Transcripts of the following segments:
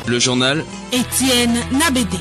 Le journal Étienne Nabédé.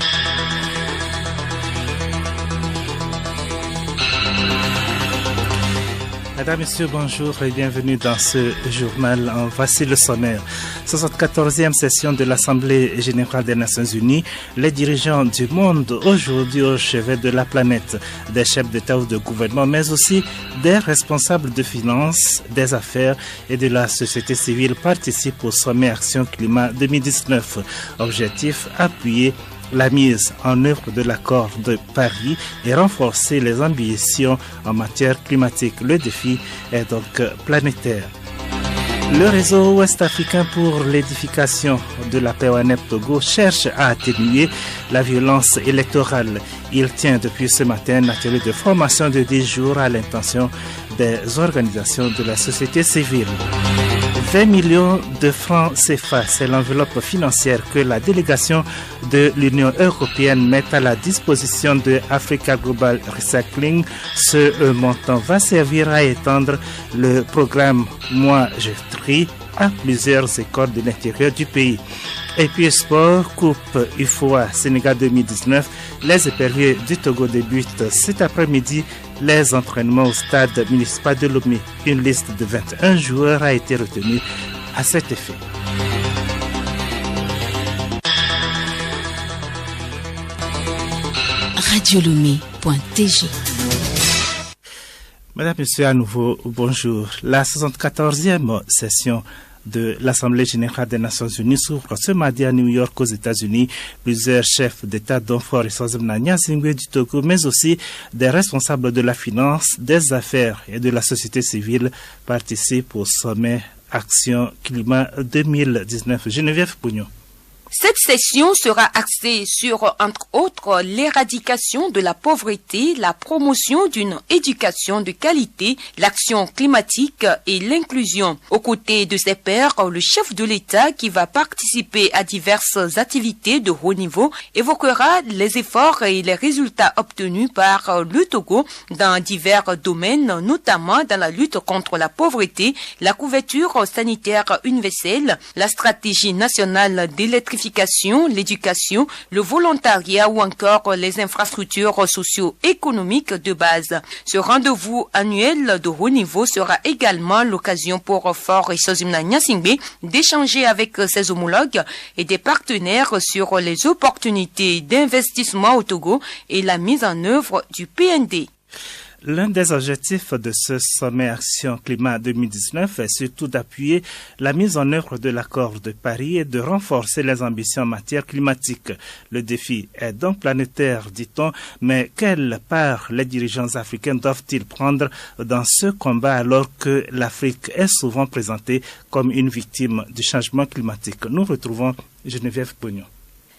Mesdames, Messieurs, bonjour et bienvenue dans ce journal. Voici le sommaire. 74e session de l'Assemblée générale des Nations unies. Les dirigeants du monde aujourd'hui au chevet de la planète, des chefs d'État ou de gouvernement, mais aussi des responsables de finances, des affaires et de la société civile participent au sommet Action Climat 2019. Objectif, appuyer la mise en œuvre de l'accord de Paris et renforcer les ambitions en matière climatique. Le défi est donc planétaire. Le réseau ouest-africain pour l'édification de la paix ONEP Togo cherche à atténuer la violence électorale. Il tient depuis ce matin un atelier de formation de 10 jours à l'intention des organisations de la société civile. 20 millions de francs CFA, c'est l'enveloppe financière que la délégation de l'Union européenne met à la disposition de Africa Global Recycling. Ce montant va servir à étendre le programme Moi je trie à plusieurs écoles de l'intérieur du pays. Et puis sport, Coupe UFOA Sénégal 2019, les éperviers du Togo débutent cet après-midi les entraînements au stade municipal de Lomé. Une liste de 21 joueurs a été retenue à cet effet. Radiolomé.tg. Mesdames, Messieurs, à nouveau, bonjour. La 74e session de l'Assemblée générale des Nations unies s'ouvre ce mardi à New York aux États-Unis. Plusieurs chefs d'État dont Faure Gnassingbé du Togo, mais aussi des responsables de la finance, des affaires et de la société civile participent au sommet Action Climat 2019. Geneviève Pougnon. Cette session sera axée sur, entre autres, l'éradication de la pauvreté, la promotion d'une éducation de qualité, l'action climatique et l'inclusion. Aux côtés de ses pairs, le chef de l'État, qui va participer à diverses activités de haut niveau, évoquera les efforts et les résultats obtenus par le Togo dans divers domaines, notamment dans la lutte contre la pauvreté, la couverture sanitaire universelle, la stratégie nationale d'électrification, l'éducation, le volontariat ou encore les infrastructures socio-économiques de base. Ce rendez-vous annuel de haut niveau sera également l'occasion pour Faure Gnassingbé d'échanger avec ses homologues et des partenaires sur les opportunités d'investissement au Togo et la mise en œuvre du PND. L'un des objectifs de ce sommet Action Climat 2019 est surtout d'appuyer la mise en œuvre de l'accord de Paris et de renforcer les ambitions en matière climatique. Le défi est donc planétaire, dit-on, mais quelle part les dirigeants africains doivent-ils prendre dans ce combat alors que l'Afrique est souvent présentée comme une victime du changement climatique? Nous retrouvons Geneviève Pougnon.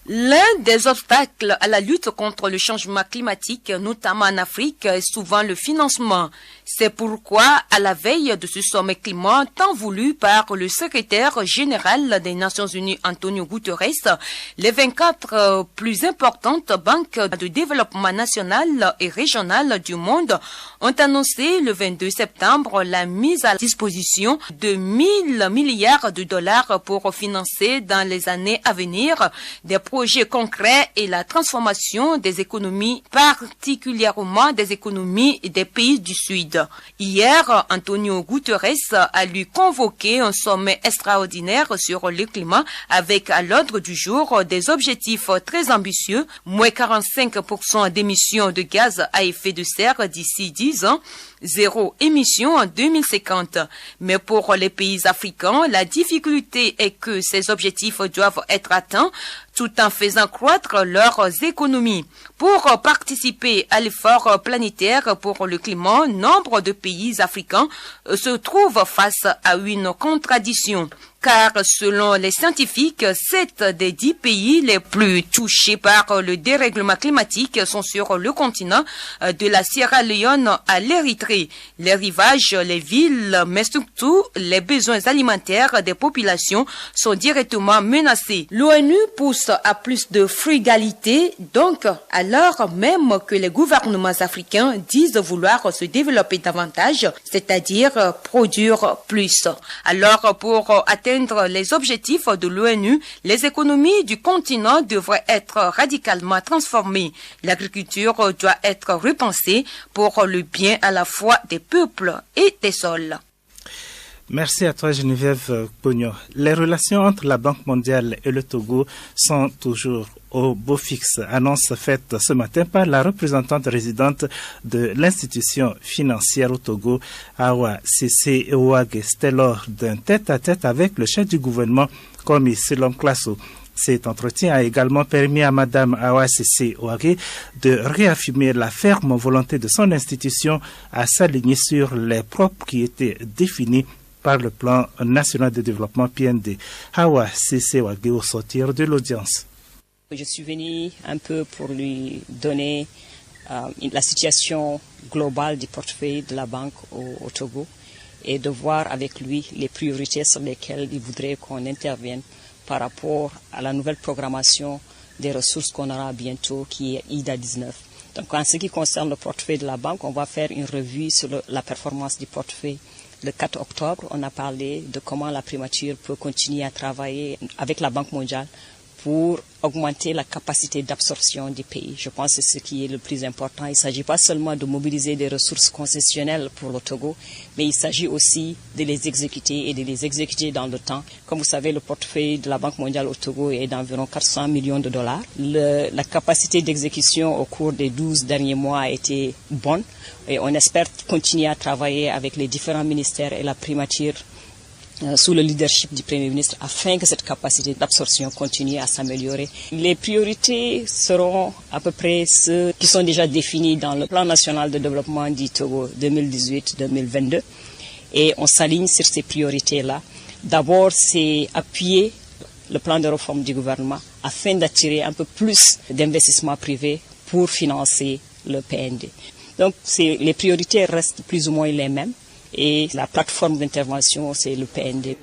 L'un des obstacles à la lutte contre le changement climatique, notamment en Afrique, est souvent le financement. C'est pourquoi, à la veille de ce sommet climat tant voulu par le secrétaire général des Nations Unies, Antonio Guterres, les 24 plus importantes banques de développement national et régional du monde ont annoncé le 22 septembre la mise à disposition de 1000 milliards de dollars pour financer dans les années à venir des projets concrets et la transformation des économies, particulièrement des économies des pays du Sud. Hier, Antonio Guterres a lui convoqué un sommet extraordinaire sur le climat avec à l'ordre du jour des objectifs très ambitieux, moins 45% d'émissions de gaz à effet de serre d'ici 10 ans, zéro émission en 2050. Mais pour les pays africains, la difficulté est que ces objectifs doivent être atteints tout en faisant croître leurs économies. Pour participer à l'effort planétaire pour le climat, nombre de pays africains se trouvent face à une contradiction. Car selon les scientifiques, 7 des 10 pays les plus touchés par le dérèglement climatique sont sur le continent de la Sierra Leone à l'Érythrée. Les rivages, les villes, mais surtout les besoins alimentaires des populations sont directement menacés. L'ONU pousse à plus de frugalité, donc alors même que les gouvernements africains disent vouloir se développer davantage, c'est-à-dire produire plus. Alors pour atteindre atteindre les objectifs de l'ONU, les économies du continent devraient être radicalement transformées. L'agriculture doit être repensée pour le bien à la fois des peuples et des sols. Merci à toi Geneviève Pogno. Les relations entre la Banque mondiale et le Togo sont toujours au beau fixe, annonce faite ce matin par la représentante résidente de l'institution financière au Togo, Awa Sese Owage. C'était lors d'un tête-à-tête avec le chef du gouvernement, Komi Silom Klasso. Cet entretien a également permis à Madame Awa Sese Owage de réaffirmer la ferme volonté de son institution à s'aligner sur les propres qui étaient définis par le plan national de développement PND. Awa Sese Owage au sortir de l'audience. Je suis venue un peu pour lui donner la situation globale du portefeuille de la banque au Togo et de voir avec lui les priorités sur lesquelles il voudrait qu'on intervienne par rapport à la nouvelle programmation des ressources qu'on aura bientôt, qui est IDA 19. Donc en ce qui concerne le portefeuille de la banque, on va faire une revue sur la performance du portefeuille. Le 4 octobre, on a parlé de comment la primature peut continuer à travailler avec la Banque mondiale pour augmenter la capacité d'absorption du pays. Je pense que c'est ce qui est le plus important. Il ne s'agit pas seulement de mobiliser des ressources concessionnelles pour le Togo, mais il s'agit aussi de les exécuter et de les exécuter dans le temps. Comme vous savez, le portefeuille de la Banque mondiale au Togo est d'environ 400 millions de dollars. La capacité d'exécution au cours des 12 derniers mois a été bonne et on espère continuer à travailler avec les différents ministères et la primature sous le leadership du Premier ministre afin que cette capacité d'absorption continue à s'améliorer. Les priorités seront à peu près ceux qui sont déjà définis dans le plan national de développement du Togo 2018-2022 et on s'aligne sur ces priorités-là. D'abord, c'est appuyer le plan de réforme du gouvernement afin d'attirer un peu plus d'investissements privés pour financer le PND. Donc, les priorités restent plus ou moins les mêmes. Et la plateforme d'intervention, c'est le PND.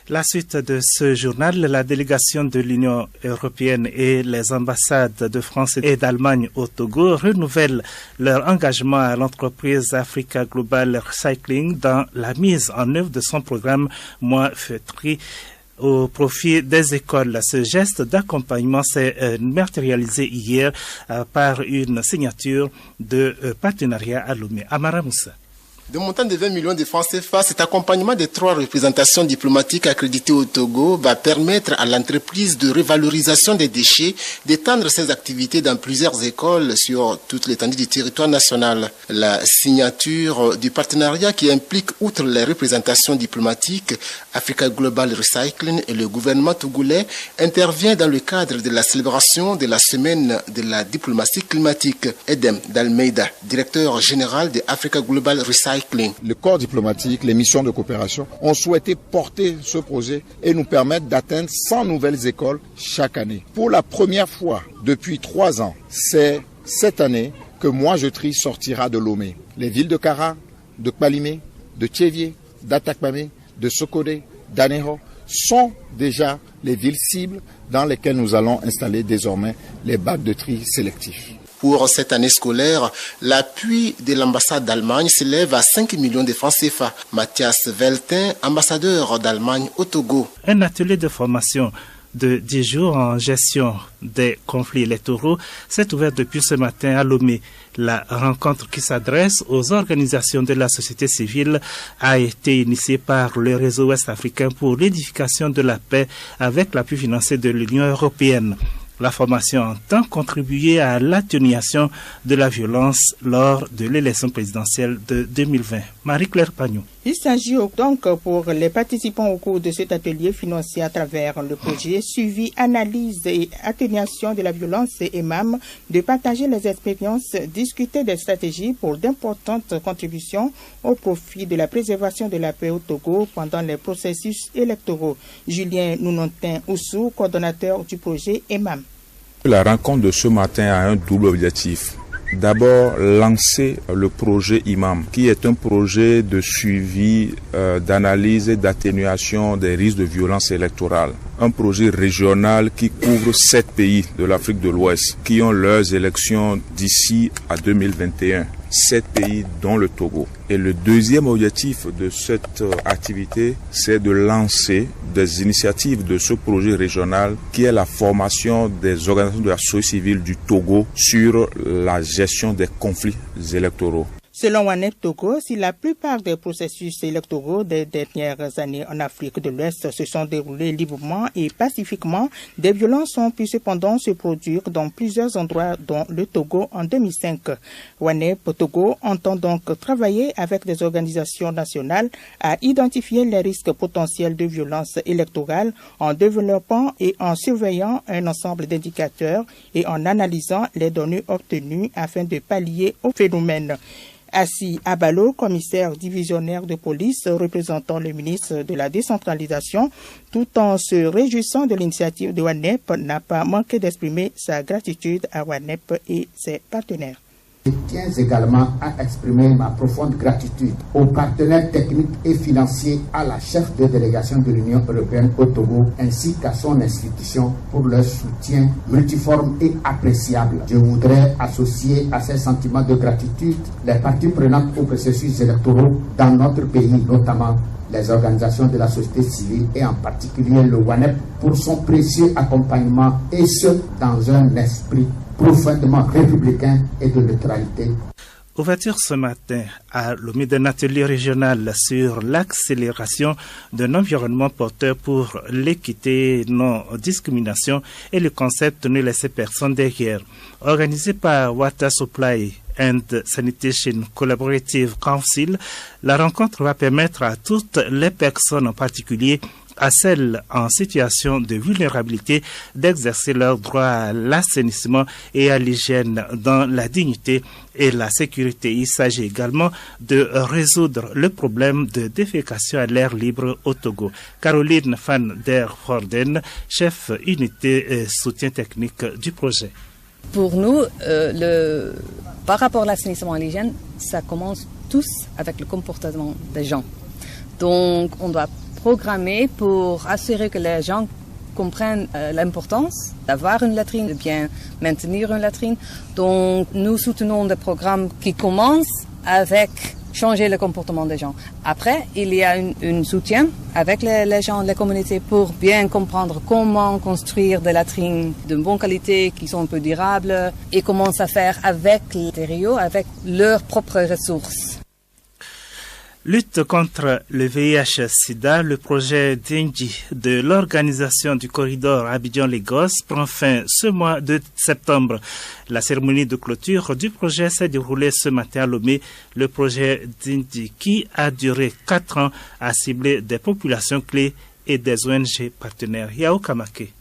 La suite de ce journal, la délégation de l'Union européenne et les ambassades de France et d'Allemagne au Togo renouvellent leur engagement à l'entreprise Africa Global Recycling dans la mise en œuvre de son programme Moins Feutré au profit des écoles. Ce geste d'accompagnement s'est matérialisé hier par une signature de partenariat à Lomé. Amara Moussa. De montant de 20 millions de francs CFA, cet accompagnement des 3 représentations diplomatiques accréditées au Togo va permettre à l'entreprise de revalorisation des déchets d'étendre ses activités dans plusieurs écoles sur toute l'étendue du territoire national. La signature du partenariat qui implique, outre les représentations diplomatiques, Africa Global Recycling et le gouvernement togolais intervient dans le cadre de la célébration de la semaine de la diplomatie climatique. Edem Dalmeida, directeur général de Africa Global Recycling. Le corps diplomatique, les missions de coopération ont souhaité porter ce projet et nous permettre d'atteindre 100 nouvelles écoles chaque année. Pour la première fois depuis 3 ans, c'est cette année que Moi Je Trie sortira de Lomé. Les villes de Kara, de Kpalimé, de Tchévié, d'Atakpamé, de Sokodé, d'Aneho sont déjà les villes cibles dans lesquelles nous allons installer désormais les bacs de tri sélectifs. Pour cette année scolaire, l'appui de l'ambassade d'Allemagne s'élève à 5 millions de francs CFA. Mathias Veltin, ambassadeur d'Allemagne au Togo. Un atelier de formation de 10 jours en gestion des conflits électoraux s'est ouvert depuis ce matin à Lomé. La rencontre qui s'adresse aux organisations de la société civile a été initiée par le réseau ouest-africain pour l'édification de la paix avec l'appui financier de l'Union européenne. La formation entend contribuer à l'atténuation de la violence lors de l'élection présidentielle de 2020. Marie-Claire Pagnon. Il s'agit donc pour les participants au cours de cet atelier financé à travers le projet Suivi, Analyse et Atténuation de la violence et EMAM de partager les expériences, discuter des stratégies pour d'importantes contributions au profit de la préservation de la paix au Togo pendant les processus électoraux. Julien Nounontin-Oussou, coordonnateur du projet EMAM. La rencontre de ce matin a un double objectif. D'abord, lancer le projet IMAM, qui est un projet de suivi, d'analyse et d'atténuation des risques de violence électorale. un projet régional qui couvre 7 pays de l'Afrique de l'Ouest qui ont leurs élections d'ici à 2021. 7 pays dont le Togo. Et le deuxième objectif de cette activité, c'est de lancer des initiatives de ce projet régional qui est la formation des organisations de la société civile du Togo sur la gestion des conflits électoraux. Selon WANEP Togo, si la plupart des processus électoraux des dernières années en Afrique de l'Ouest se sont déroulés librement et pacifiquement, des violences ont pu cependant se produire dans plusieurs endroits, dont le Togo en 2005. WANEP Togo entend donc travailler avec des organisations nationales à identifier les risques potentiels de violence électorale en développant et en surveillant un ensemble d'indicateurs et en analysant les données obtenues afin de pallier au phénomène. Assis Abalo, commissaire divisionnaire de police représentant le ministre de la décentralisation, tout en se réjouissant de l'initiative de WANEP, n'a pas manqué d'exprimer sa gratitude à WANEP et ses partenaires. Je tiens également à exprimer ma profonde gratitude aux partenaires techniques et financiers, à la chef de délégation de l'Union européenne au Togo, ainsi qu'à son institution pour leur soutien multiforme et appréciable. Je voudrais associer à ces sentiments de gratitude les parties prenantes au processus électoraux dans notre pays, notamment les organisations de la société civile et en particulier le WANEP pour son précieux accompagnement, et ce, dans un esprit profondément républicain et de neutralité. Ouverture ce matin à Lomé d'un atelier régional sur l'accélération d'un environnement porteur pour l'équité, non-discrimination et le concept ne laisser personne derrière. Organisé par Water Supply and Sanitation Collaborative Council, la rencontre va permettre à toutes les personnes, en particulier à celles en situation de vulnérabilité, d'exercer leur droit à l'assainissement et à l'hygiène dans la dignité et la sécurité. Il s'agit également de résoudre le problème de défécation à l'air libre au Togo. Caroline Van der Horden, chef unité et soutien technique du projet. Pour nous, par rapport à l'assainissement et l'hygiène, ça commence tous avec le comportement des gens. Donc, on doit programmer pour assurer que les gens comprennent l'importance d'avoir une latrine, de bien maintenir une latrine. Donc, nous soutenons des programmes qui commencent avec changer le comportement des gens. Après, il y a un soutien avec les gens, les communautés, pour bien comprendre comment construire des latrines de bonne qualité, qui sont un peu durables, et comment ça faire avec les matériaux, avec leurs propres ressources. Lutte contre le VIH-Sida, le projet d'Indji de l'organisation du corridor Abidjan-Lagos prend fin ce mois de septembre. La cérémonie de clôture du projet s'est déroulée ce matin à Lomé. Le projet d'Indji, qui a duré 4 ans, a ciblé des populations clés et des ONG partenaires. Yao Kamake.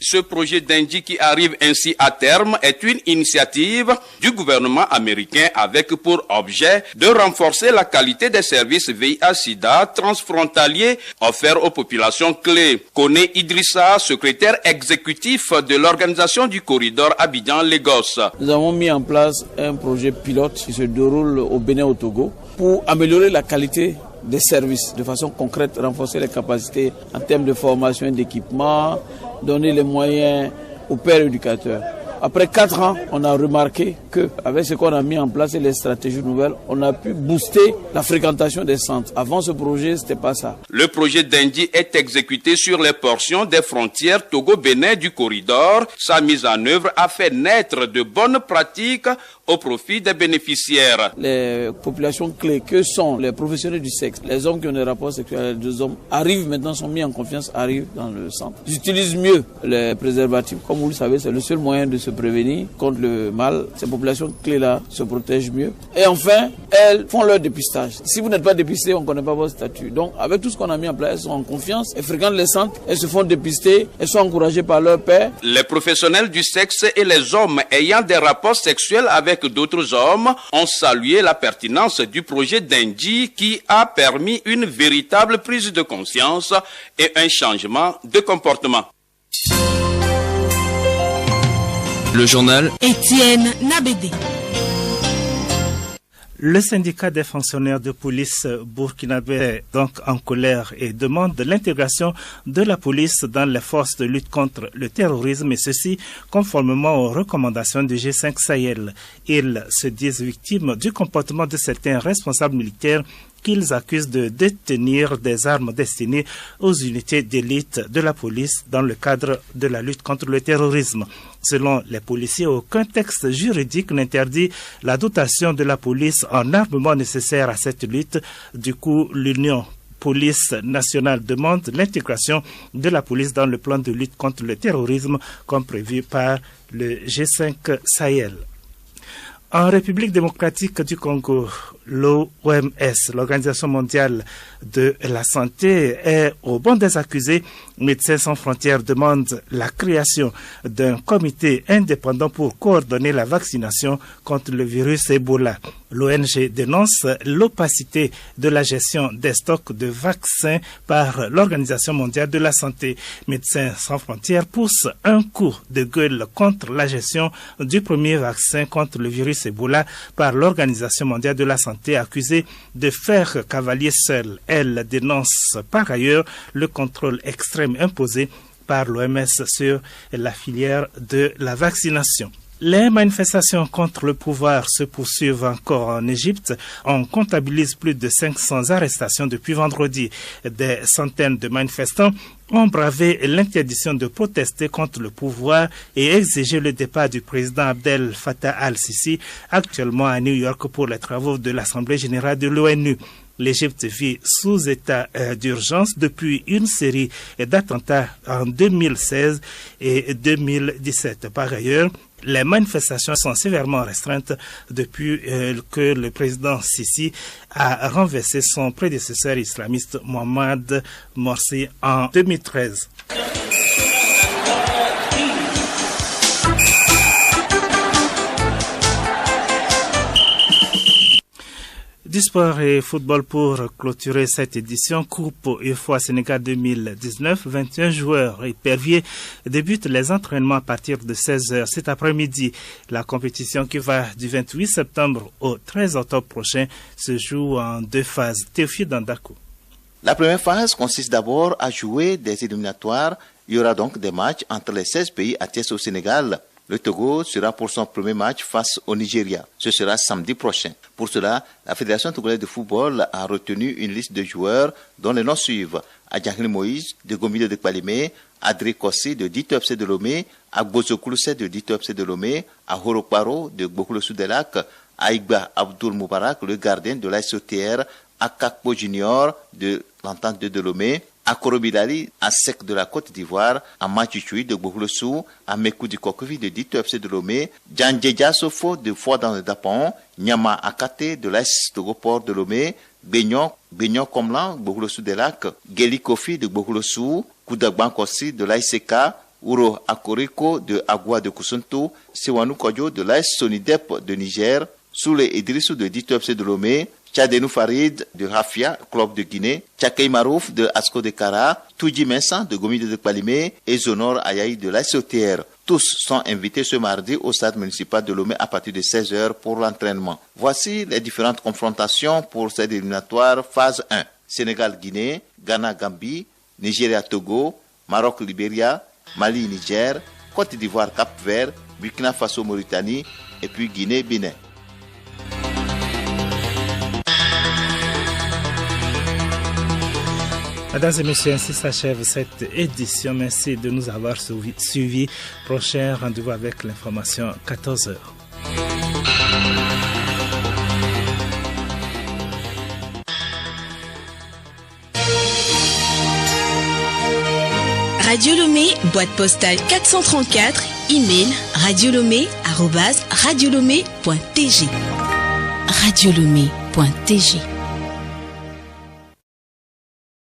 Ce projet d'Indji qui arrive ainsi à terme est une initiative du gouvernement américain avec pour objet de renforcer la qualité des services VIH-Sida transfrontaliers offerts aux populations clés. Koné Idrissa, secrétaire exécutif de l'organisation du corridor Abidjan-Lagos. Nous avons mis en place un projet pilote qui se déroule au Bénin, au Togo, pour améliorer la qualité des services de façon concrète, renforcer les capacités en termes de formation et d'équipement, donner les moyens aux pères éducateurs. Après 4 ans, on a remarqué qu'avec ce qu'on a mis en place et les stratégies nouvelles, on a pu booster la fréquentation des centres. Avant ce projet, c'était pas ça. Le projet d'Indji est exécuté sur les portions des frontières Togo-Bénin du corridor. Sa mise en œuvre a fait naître de bonnes pratiques au profit des bénéficiaires. Les populations clés que sont les professionnels du sexe, les hommes qui ont des rapports sexuels avec deux hommes, arrivent maintenant, sont mis en confiance, arrivent dans le centre. Ils utilisent mieux les préservatifs. Comme vous le savez, c'est le seul moyen de se prévenir contre le mal. Ces populations clés-là se protègent mieux. Et enfin, elles font leur dépistage. Si vous n'êtes pas dépisté, on ne connaît pas votre statut. Donc, avec tout ce qu'on a mis en place, elles sont en confiance, elles fréquentent les centres, elles se font dépister, elles sont encouragées par leur père. Les professionnels du sexe et les hommes ayant des rapports sexuels avec d'autres hommes ont salué la pertinence du projet d'Indji qui a permis une véritable prise de conscience et un changement de comportement. Le journal Étienne Nabédé. Le syndicat des fonctionnaires de police burkinabé est donc en colère et demande l'intégration de la police dans les forces de lutte contre le terrorisme, et ceci conformément aux recommandations du G5 Sahel. Ils se disent victimes du comportement de certains responsables militaires qu'ils accusent de détenir des armes destinées aux unités d'élite de la police dans le cadre de la lutte contre le terrorisme. Selon les policiers, aucun texte juridique n'interdit la dotation de la police en armement nécessaire à cette lutte. Du coup, l'Union Police nationale demande l'intégration de la police dans le plan de lutte contre le terrorisme comme prévu par le G5 Sahel. En République démocratique du Congo, l'OMS, l'Organisation mondiale de la santé, est au banc des accusés. Médecins sans frontières demande la création d'un comité indépendant pour coordonner la vaccination contre le virus Ebola. L'ONG dénonce l'opacité de la gestion des stocks de vaccins par l'Organisation mondiale de la santé. Médecins sans frontières pousse un coup de gueule contre la gestion du premier vaccin contre le virus Ebola par l'Organisation mondiale de la santé, accusée de faire cavalier seul. Elle dénonce par ailleurs le contrôle extrême imposé par l'OMS sur la filière de la vaccination. Les manifestations contre le pouvoir se poursuivent encore en Égypte. On comptabilise plus de 500 arrestations depuis vendredi. Des centaines de manifestants ont bravé l'interdiction de protester contre le pouvoir et exigé le départ du président Abdel Fattah al-Sisi, actuellement à New York pour les travaux de l'Assemblée générale de l'ONU. L'Égypte vit sous état d'urgence depuis une série d'attentats en 2016 et 2017. Par ailleurs, les manifestations sont sévèrement restreintes depuis que le président Sisi a renversé son prédécesseur islamiste Mohamed Morsi en 2013. Du sport et football pour clôturer cette édition. Coupe UEFA Sénégal 2019, 21 joueurs éperviers débutent les entraînements à partir de 16h cet après-midi. La compétition qui va du 28 septembre au 13 octobre prochain se joue en 2 phases. Théophile Dandakou. La première phase consiste d'abord à jouer des éliminatoires. Il y aura donc des matchs entre les 16 pays à Thiès au Sénégal. Le Togo sera pour son premier match face au Nigeria. Ce sera samedi prochain. Pour cela, la Fédération togolaise de football a retenu une liste de joueurs dont les noms suivent: Adjahli Moïse de Gomide de Kpalimé, Adré Kossi de Dito FC de Lomé, Agbozo Koulousse de Dito FC de Lomé, Ahoro Paro de Bokulosu de Lac, Aïgba Abdul Moubarak, le gardien de l'ASOTR, Akakpo Junior de l'Entente de Lomé, Akoro Bilali, à Sec de la Côte d'Ivoire, à Machuchui de Bokulosu, à Mekou du Kokovi de Dito FC de Lomé, Djandjeja Sofo de Foi dans le Dapon, Nyama Akate de l'AS Togoport de Lomé, Beignon Komlan, Bokulosu de Lac, Geli Kofi de Bokulosu, Koudagban Kossi de l'AICK, Uro Akoriko de Agua de Kusuntu, Sewanou Kodjo de l'AS Sonidep de Niger, Soule Idrissou de Dito FC de Lomé, Tchadenou Farid de Rafia, club de Guinée, Tchakei Marouf de Asko de Kara, Toudji Mensan de Gomide de Kpalimé et Zonor Ayaï de l'ASOTR. Tous sont invités ce mardi au stade municipal de Lomé à partir de 16h pour l'entraînement. Voici les différentes confrontations pour cette éliminatoire phase 1. Sénégal-Guinée, Ghana-Gambie, Nigeria-Togo, Maroc-Libéria, Mali-Niger, Côte d'Ivoire-Cap-Vert, Burkina Faso-Mauritanie et puis Guinée-Bénin. Mesdames et messieurs, ainsi s'achève cette édition. Merci de nous avoir suivis. Prochain rendez-vous avec l'information 14h. Radio Lomé, boîte postale 434, email radiolomé@radiolomé.tg. radiolomé.tg